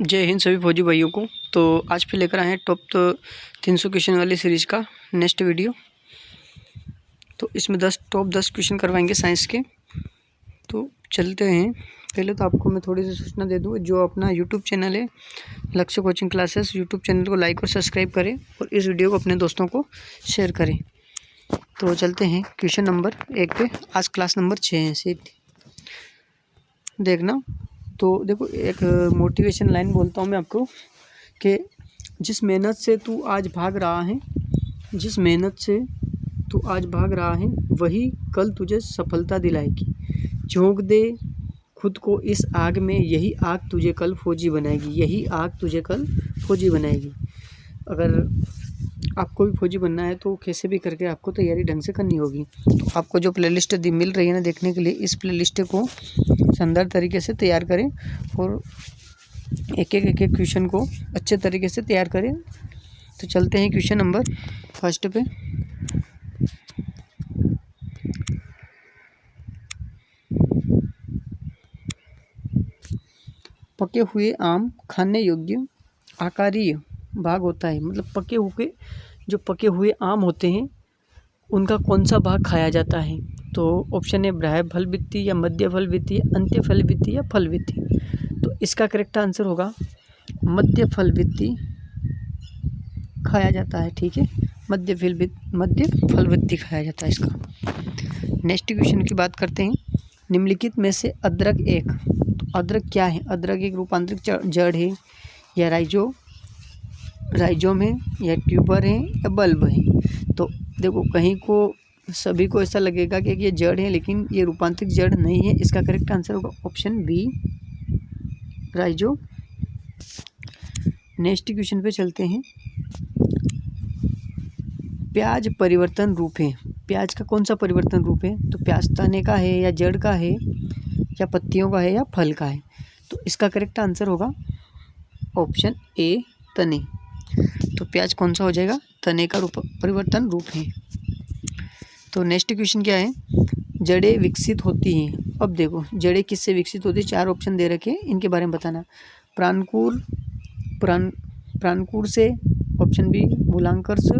जय हिंद सभी फौजी भाइयों को। तो आज फिर लेकर आए हैं टॉप 300 क्वेश्चन वाली सीरीज़ का नेक्स्ट वीडियो। तो इसमें टॉप 10 क्वेश्चन करवाएंगे साइंस के। तो चलते हैं। पहले तो आपको मैं थोड़ी सी सूचना दे दूँ, जो अपना यूट्यूब चैनल है लक्ष्य कोचिंग क्लासेस, यूट्यूब चैनल को लाइक और सब्सक्राइब करें और इस वीडियो को अपने दोस्तों को शेयर करें। तो चलते हैं क्वेश्चन नंबर 1 पे। आज क्लास नंबर 6 है, सीट देखना। तो देखो, एक मोटिवेशन लाइन बोलता हूँ मैं आपको कि जिस मेहनत से तू आज भाग रहा है, जिस मेहनत से तू आज भाग रहा है, वही कल तुझे सफलता दिलाएगी। झोंक दे खुद को इस आग में, यही आग तुझे कल फौजी बनाएगी, यही आग तुझे कल फौजी बनाएगी। अगर आपको भी फौजी बनना है तो कैसे भी करके आपको तैयारी ढंग से करनी होगी। तो आपको जो प्लेलिस्ट मिल रही है ना देखने के लिए, इस प्लेलिस्ट को शानदार तरीके से तैयार करें और एक एक क्वेश्चन को अच्छे तरीके से तैयार करें। तो चलते हैं क्वेश्चन नंबर फर्स्ट पे। पके हुए आम खाने योग्य आकारीय भाग होता है। मतलब जो पके हुए आम होते हैं उनका कौन सा भाग खाया जाता है? तो ऑप्शन है बाह्य फल भित्ति या मध्य फल भित्ति या अंत्य फल भित्ति या फल भित्ति। तो इसका करेक्ट आंसर होगा मध्य फल भित्ति खाया जाता है। ठीक है, मध्य फल भित्ति खाया जाता है इसका। नेक्स्ट क्वेश्चन की बात करते हैं। निम्नलिखित में से अदरक एक, तो अदरक क्या है? अदरक एक रूपांतरित जड़ है या राइजोम है या ट्यूबर है या बल्ब है? तो देखो, कहीं को सभी को ऐसा लगेगा कि ये जड़ है, लेकिन ये रूपांतरित जड़ नहीं है। इसका करेक्ट आंसर होगा ऑप्शन बी, राइजो। नेक्स्ट क्वेश्चन पे चलते हैं। प्याज परिवर्तन रूप है। प्याज का कौन सा परिवर्तन रूप है? तो प्याज तने का है या जड़ का है या पत्तियों का है या फल का है? तो इसका करेक्ट आंसर होगा ऑप्शन ए, तने। तो प्याज कौन सा हो जाएगा? तने का परिवर्तन रूप है। तो नेक्स्ट क्वेश्चन क्या है? जड़ें विकसित होती हैं। अब देखो, जड़ें किससे विकसित होती है? 4 ऑप्शन दे रखे हैं, इनके बारे में बताना। प्राणकुर से, ऑप्शन बी मूलांकर से,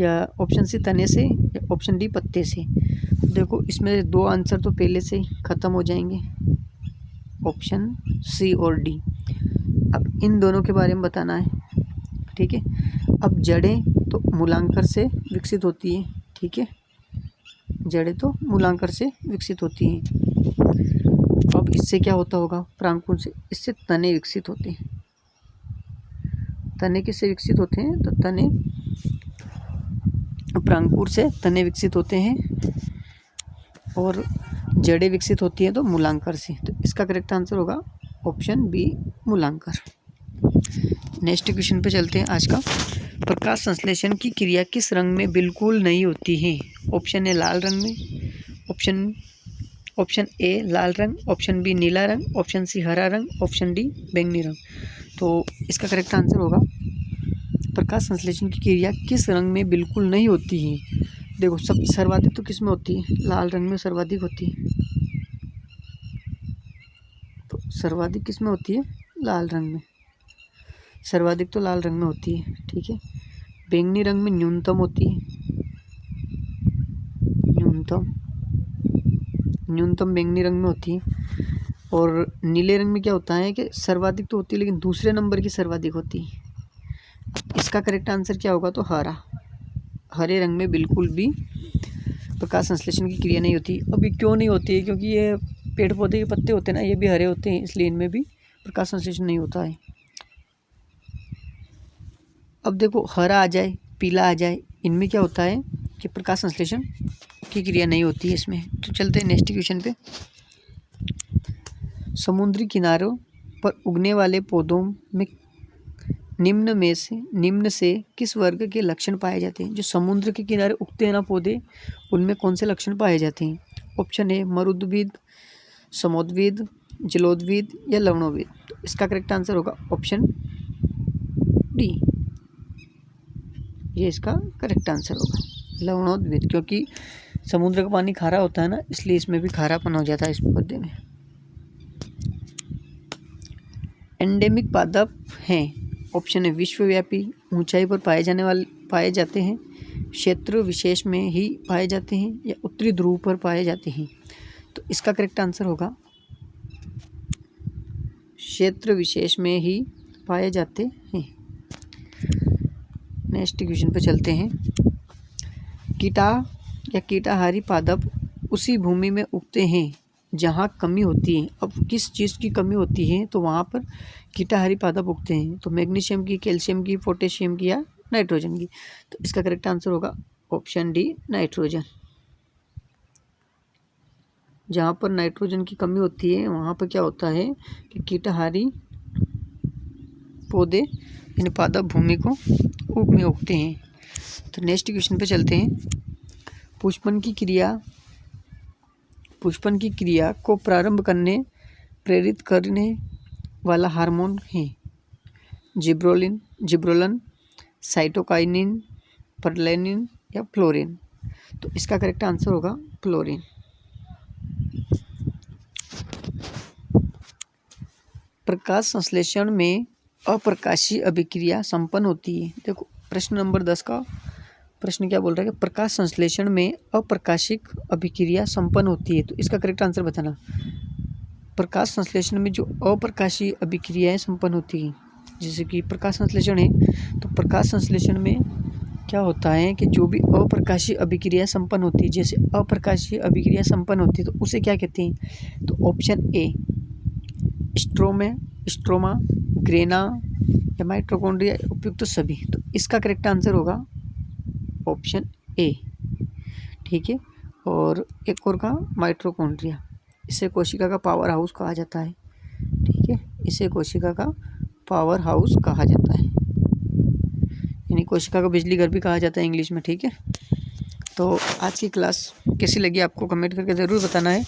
या ऑप्शन सी तने से, या ऑप्शन डी पत्ते से। देखो, इसमें 2 आंसर तो पहले से ही खत्म हो जाएंगे, ऑप्शन सी और डी। अब इन दोनों के बारे में बताना है। ठीक है, अब जड़ें तो मूलांकर से विकसित होती हैं। ठीक है, जड़ें तो मूलांकर से विकसित होती हैं। अब इससे क्या होता होगा? प्रांकुर से, इससे तने विकसित होते हैं। तने किससे विकसित होते हैं? तो तने प्रांकुर से तने विकसित होते हैं और जड़ें विकसित होती हैं तो मूलांकर से। तो इसका करेक्ट आंसर होगा ऑप्शन बी, मूलांकर। नेक्स्ट क्वेश्चन पे चलते हैं आज का। प्रकाश संश्लेषण की क्रिया किस रंग में बिल्कुल नहीं होती है? ऑप्शन ए लाल रंग में, ऑप्शन ए लाल रंग, ऑप्शन बी नीला रंग, ऑप्शन सी हरा रंग, ऑप्शन डी बैंगनी रंग। तो इसका करेक्ट आंसर होगा प्रकाश संश्लेषण की क्रिया किस रंग में बिल्कुल नहीं होती है। देखो, सब सर्वाधिक तो किस में होती है? लाल रंग में सर्वाधिक होती है। तो सर्वाधिक किस में होती है? लाल रंग में। सर्वाधिक तो लाल रंग में होती है। ठीक है, बैंगनी रंग में न्यूनतम होती है। न्यूनतम बैंगनी रंग में होती है। और नीले रंग में क्या होता है कि सर्वाधिक तो होती है, लेकिन दूसरे नंबर की सर्वाधिक होती है। इसका करेक्ट आंसर क्या होगा? तो हरे रंग में बिल्कुल भी प्रकाश संश्लेषण की क्रिया नहीं होती। अभी क्यों नहीं होती है? क्योंकि ये पेड़ पौधे के पत्ते होते हैं ना, ये भी हरे होते हैं, इसलिए इनमें भी प्रकाश संश्लेषण नहीं होता है। अब देखो, हरा आ जाए, पीला आ जाए, इनमें क्या होता है कि प्रकाश संश्लेषण की क्रिया नहीं होती है इसमें। तो चलते हैं नेक्स्ट क्वेश्चन पे। समुद्री किनारों पर उगने वाले पौधों में निम्न से किस वर्ग के लक्षण पाए जाते हैं? जो समुद्र के किनारे उगते हैं ना पौधे, उनमें कौन से लक्षण पाए जाते हैं? ऑप्शन ए मरुद्भिद, समोद्भिद, जलोद्भिद या लवणोद्भिद। तो इसका करेक्ट आंसर होगा ऑप्शन डी, ये इसका करेक्ट आंसर होगा, लवणोद्भिद। क्योंकि समुद्र का पानी खारा होता है ना, इसलिए इसमें भी खारापन हो जाता है इस पौधे में। एंडेमिक पादप हैं? ऑप्शन है विश्वव्यापी, ऊंचाई पर पाए जाते हैं, क्षेत्र विशेष में ही पाए जाते हैं, या उत्तरी ध्रुव पर पाए जाते हैं। तो इसका करेक्ट आंसर होगा क्षेत्र विशेष में ही पाए जाते हैं। नेक्स्ट क्वेश्चन पे चलते हैं। कीटा या कीटाहारी पादप उसी भूमि में उगते हैं जहाँ कमी होती है। अब किस चीज़ की कमी होती है तो वहाँ पर कीटाहारी पादप उगते हैं। तो मैग्नीशियम की, कैल्शियम की, पोटेशियम की या नाइट्रोजन की। तो इसका करेक्ट आंसर होगा ऑप्शन डी, नाइट्रोजन। जहाँ पर नाइट्रोजन की कमी होती है वहाँ पर क्या होता है कि कीटाहारी पौधे यानी पादप भूमि को में उगते हैं। तो नेक्स्ट क्वेश्चन पे चलते हैं। पुष्पन की क्रिया को प्रारंभ करने प्रेरित करने वाला हार्मोन है? जिब्रोलन, साइटोकाइनिन, परलेनिन या फ्लोरीन। तो इसका करेक्ट आंसर होगा फ्लोरीन। प्रकाश संश्लेषण में अप्रकाशीय अभिक्रिया संपन्न होती है। देखो प्रश्न नंबर 10 का प्रश्न क्या बोल रहा है कि प्रकाश संश्लेषण में अप्रकाशिक अभिक्रिया संपन्न होती है। तो इसका करेक्ट आंसर बताना। प्रकाश संश्लेषण में जो अप्रकाशीय अभिक्रियाएं संपन्न होती हैं, जैसे कि प्रकाश संश्लेषण है, तो प्रकाश संश्लेषण में क्या होता है कि जो भी अप्रकाशीय अभिक्रिया संपन्न होती है, जैसे अप्रकाशीय अभिक्रिया संपन्न होती है तो उसे क्या कहते हैं? तो ऑप्शन ए स्ट्रोमा, ग्रेना या माइटोकॉन्ड्रिया, उपयुक्त तो सभी। तो इसका करेक्ट आंसर होगा ऑप्शन ए। ठीक है। और एक और का माइटोकॉन्ड्रिया, इसे कोशिका का पावर हाउस कहा जाता है। ठीक है, इसे कोशिका का पावर हाउस कहा जाता है, यानी कोशिका का बिजली घर भी कहा जाता है इंग्लिश में। ठीक है। तो आज की क्लास कैसी लगी आपको कमेंट करके ज़रूर बताना है,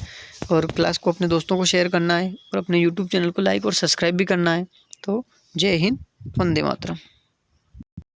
और क्लास को अपने दोस्तों को शेयर करना है, और अपने यूट्यूब चैनल को लाइक और सब्सक्राइब भी करना है। तो जय हिंद, वंदे मातरम।